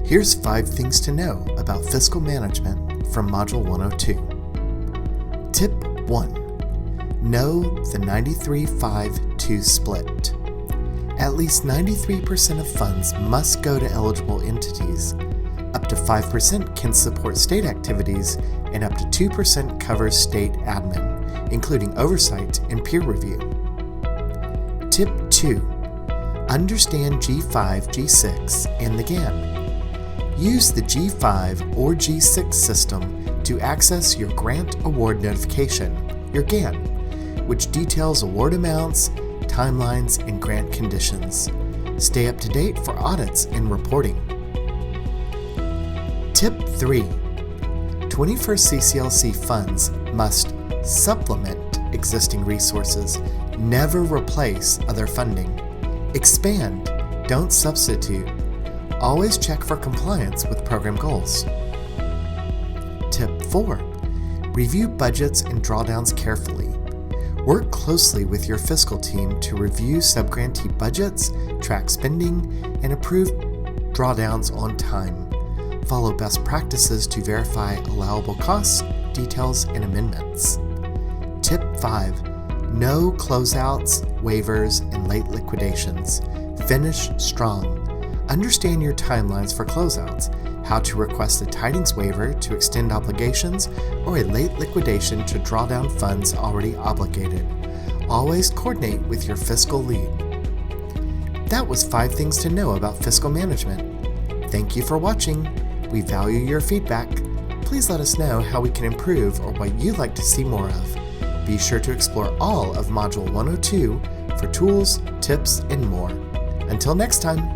Here's 5 things to know about fiscal management from Module 102. Tip 1. Know the 93-5-2 split. At least 93% of funds must go to eligible entities. Up to 5% can support state activities, and up to 2% covers state admin, including oversight and peer review. Tip 2. Understand G5, G6, and the GAN. Use the G5 or G6 system to access your Grant Award Notification, your GAN, which details award amounts, timelines, and grant conditions. Stay up to date for audits and reporting. Tip 3. 21st CCLC funds must supplement existing resources, never replace other funding. Expand, don't substitute. Always check for compliance with program goals. Tip 4. Review budgets and drawdowns carefully. Work closely with your fiscal team to review subgrantee budgets, track spending, and approve drawdowns on time. Follow best practices to verify allowable costs, details, and amendments. Tip 5. Know closeouts, waivers, and late liquidations. Finish strong. Understand your timelines for closeouts, how to request a Tydings waiver to extend obligations, or a late liquidation to draw down funds already obligated. Always coordinate with your fiscal lead. That was 5 things to know about fiscal management. Thank you for watching. We value your feedback. Please let us know how we can improve or what you'd like to see more of. Be sure to explore all of Module 102 for tools, tips, and more. Until next time.